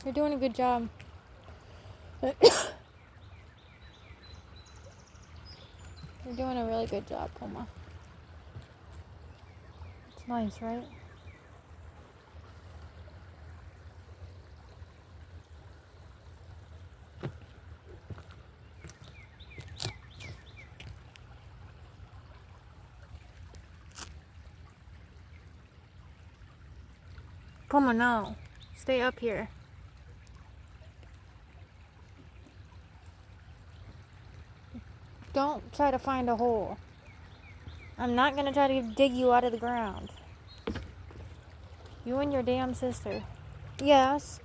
You're doing a good job. You're doing a really good job, Puma. It's nice, right? Puma, no. Stay up here. Don't try to find a hole. I'm not going to try to dig you out of the ground. You and your damn sister. Yes.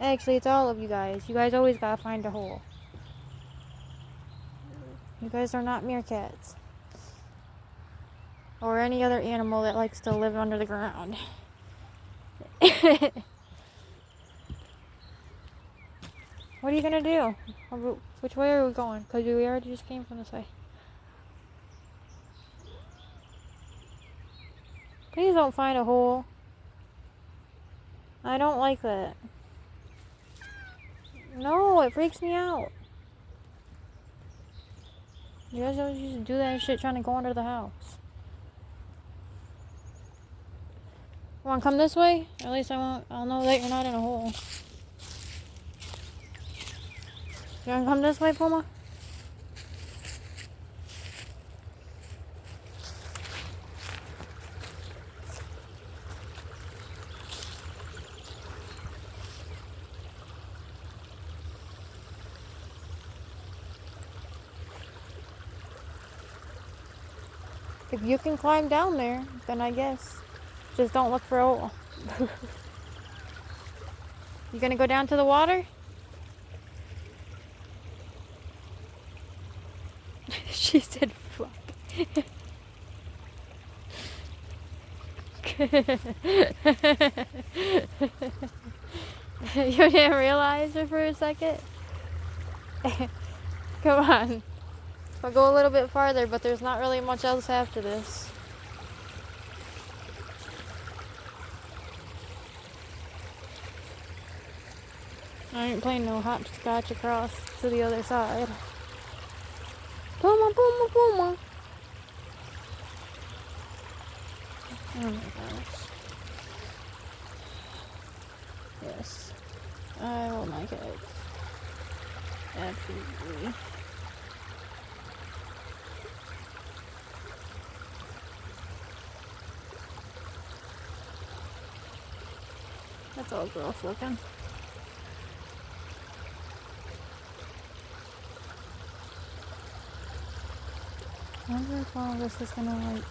Actually, it's all of you guys. You guys always gotta find a hole. You guys are not meerkats. Or any other animal that likes to live under the ground. What are you gonna do? Which way are we going? Because we already just came from this way. Please don't find a hole. I don't like that. No, it freaks me out. You guys always used to do that shit trying to go under the house. Wanna come this way? At least I'll know that you're not in a hole. You wanna come this way, Puma? If you can climb down there, then I guess. Just don't look for a hole. You gonna go down to the water? She said fuck. You didn't realize it for a second? Come on. I'll go a little bit farther, but there's not really much else after this. I ain't playing no hopscotch across to the other side. Puma, Puma, Puma. Oh my gosh. Yes. I love my kids. Absolutely. That's all gross looking. I wonder if all of this is gonna like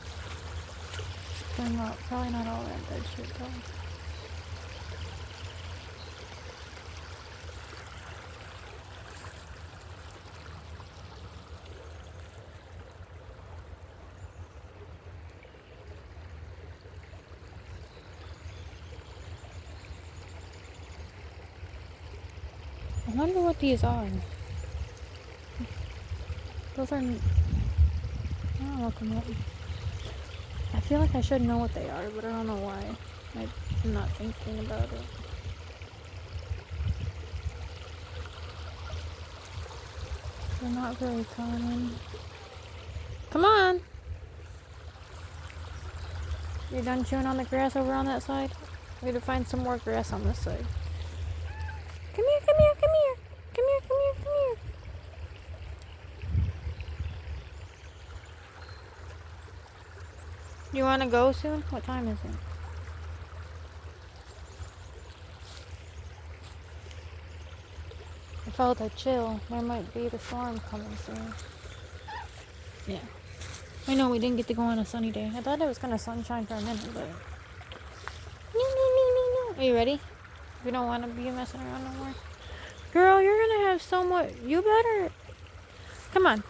spring up. Probably not all that dead shit though. I wonder what these are. Those are... I'll look them up. I feel like I should know what they are, but I don't know why. I'm not thinking about it. They're not very common. Come on! You're done chewing on the grass over on that side? We need to find some more grass on this side. Come here, come here, come here! Come here, come here, come here! You want to go soon? What time is it? I felt a chill. There might be the storm coming soon. Yeah. I know we didn't get to go on a sunny day. I thought it was going to sunshine for a minute, but... No. Are you ready? We don't want to be messing around no more. Girl, you're going to have so much... You better... Come on.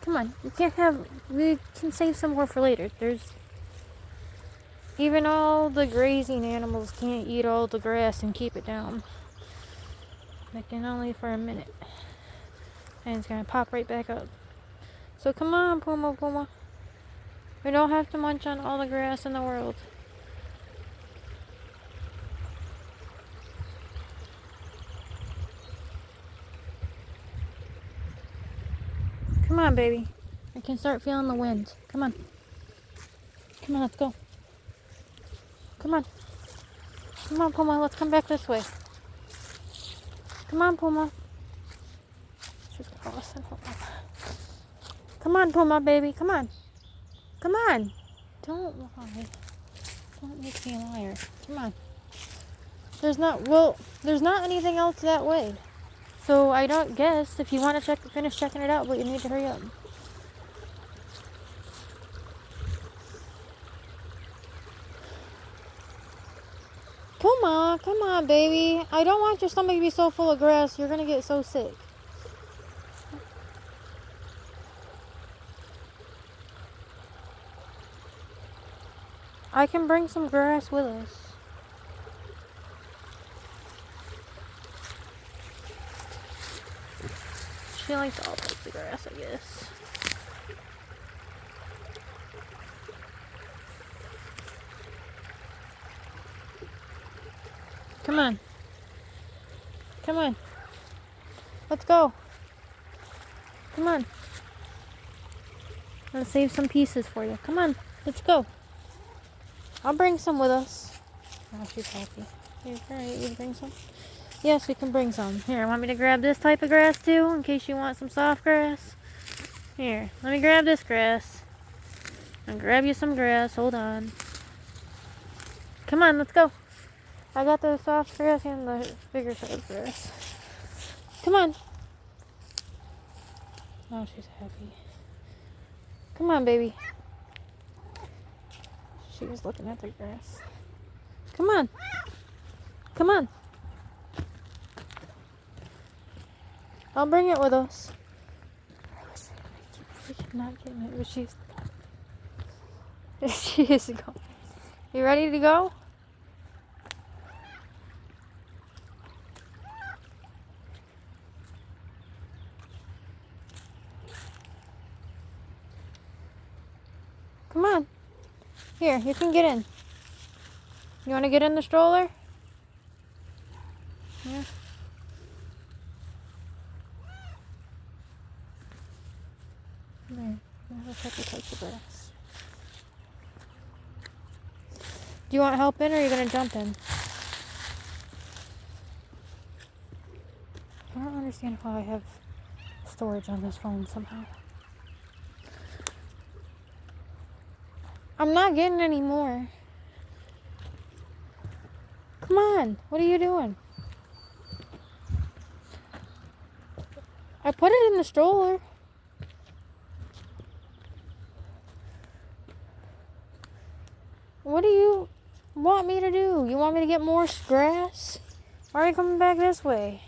Come on. You can't have... We can save some more for later. There's... Even all the grazing animals can't eat all the grass and keep it down. They can only for a minute. And it's going to pop right back up. So come on, Puma, Puma. We don't have to munch on all the grass in the world. Come on, baby. I can start feeling the wind. Come on. Come on, let's go. Come on. Come on, Puma. Let's come back this way. Come on, Puma. She's gonna listen. Hold on. Come on, Puma, baby. Come on. Come on. Don't lie. Don't make me a liar. Come on. There's not anything else that way. So I don't guess if you want to finish checking it out, but you need to hurry up. Puma, come on, baby. I don't want your stomach to be so full of grass. You're gonna get so sick. I can bring some grass with us. She likes all types of grass, I guess. Come on. Come on. Let's go. Come on. I'm gonna save some pieces for you. Come on. Let's go. I'll bring some with us. Oh, she's happy. Alright, you can bring some? Yes, we can bring some. Here, want me to grab this type of grass too, in case you want some soft grass? Here, let me grab this grass. I'll grab you some grass. Hold on. Come on, let's go. I got the soft grass and the bigger size grass. Come on. Oh, she's happy. Come on, baby. She was looking at the grass. Come on. Come on. I'll bring it with us. I keep not getting it, but she is going. You ready to go? Come on. Here, you can get in. You want to get in the stroller? Yeah. There. Let's have to touch the grass. Do you want help in, or are you going to jump in? I don't understand how I have storage on this phone somehow. I'm not getting any more. Come on. What are you doing? I put it in the stroller. What do you want me to do? You want me to get more grass? Why are you coming back this way?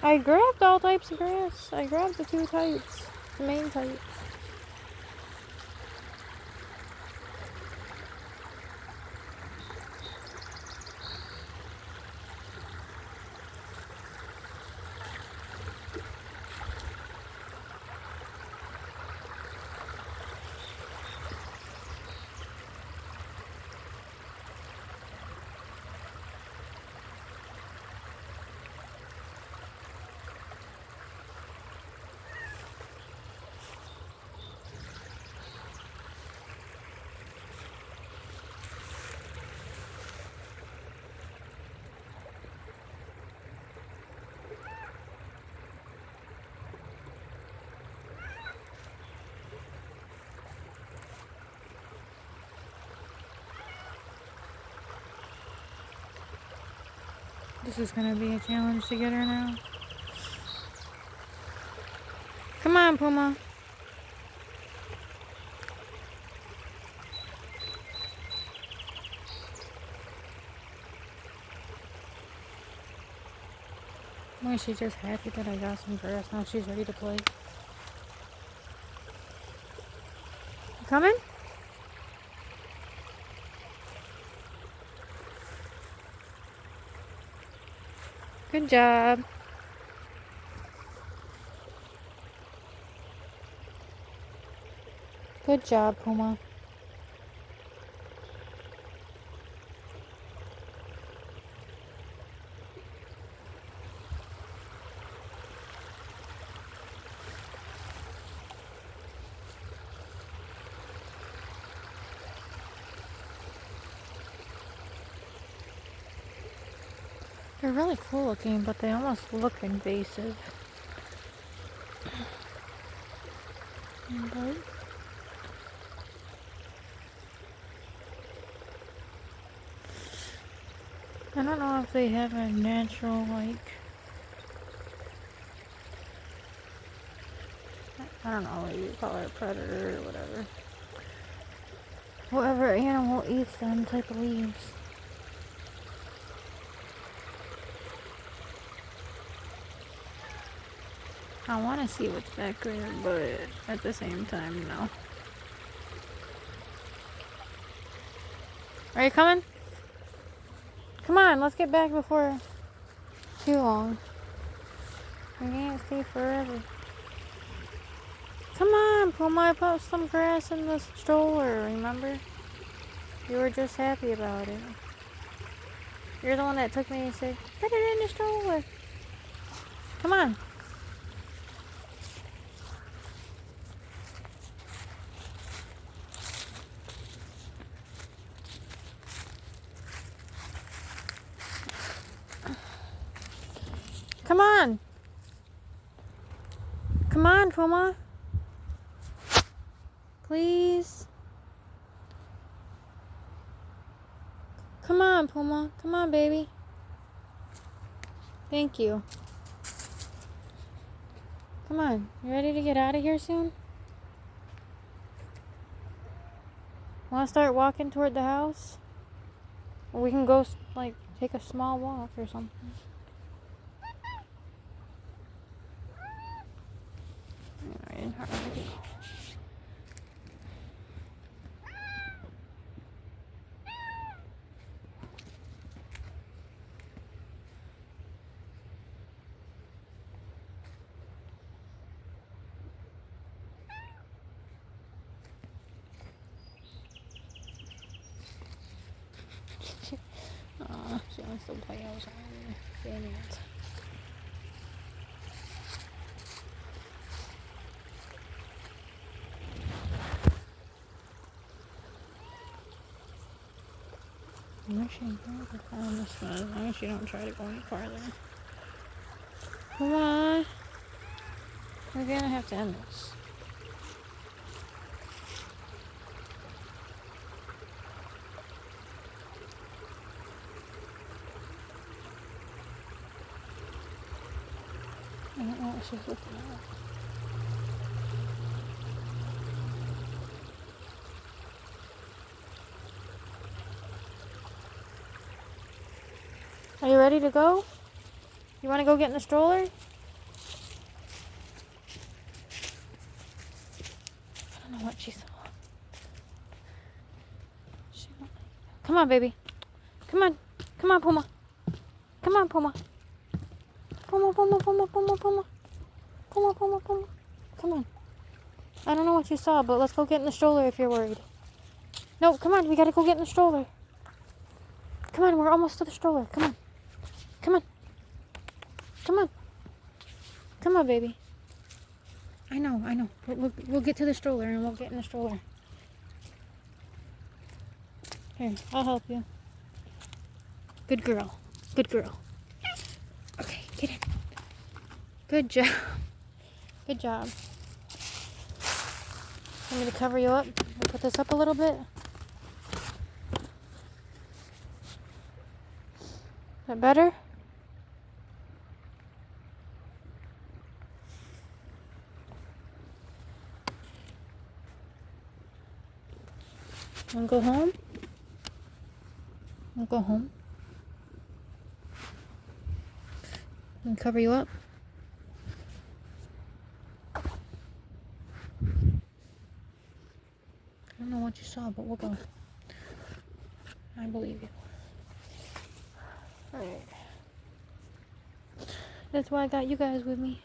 I grabbed all types of grass. I grabbed the two types, the main types. This is gonna be a challenge to get her now. Come on, Puma. Well, she's just happy that I got some grass. Now she's ready to play. You coming? Good job. Good job, Puma. They're really cool looking, but they almost look invasive. But I don't know if they have a natural, like, I don't know what you call it, predator or whatever. Whatever animal eats them type of leaves. I want to see what's back there, but at the same time, no. Are you coming? Come on, let's get back before too long. We can't stay forever. Come on, Puma, I put some grass in the stroller, remember? You were just happy about it. You're the one that took me and said, put it in the stroller. Come on. Come on. Come on, Puma. Please. Come on, Puma. Come on, baby. Thank you. Come on. You ready to get out of here soon? Want to start walking toward the house? Or we can go, like, take a small walk or something. Alright, how do we go? She wants to play outside. Damn it. I wish she had found this one. As long as you don't try to go any farther. Come on. We're gonna have to end this. I don't know what she's looking at. Are you ready to go? You want to go get in the stroller? I don't know what she saw. Come on, baby. Come on. Come on, Puma. Come on, Puma. Puma, Puma, Puma, Puma, Puma. Puma, Puma, Puma. Come on. I don't know what you saw, but let's go get in the stroller if you're worried. No, come on. We gotta go get in the stroller. Come on, we're almost to the stroller. Come on. Come on. Come on. Come on, baby. I know. We'll get to the stroller and we'll get in the stroller. Here, I'll help you. Good girl. Good girl. Okay, get in. Good job. Good job. Want me to cover you up? We'll put this up a little bit. Is that better? Wanna go home? Wanna go home? And cover you up? I don't know what you saw, but we'll go. I believe you. Alright. That's why I got you guys with me.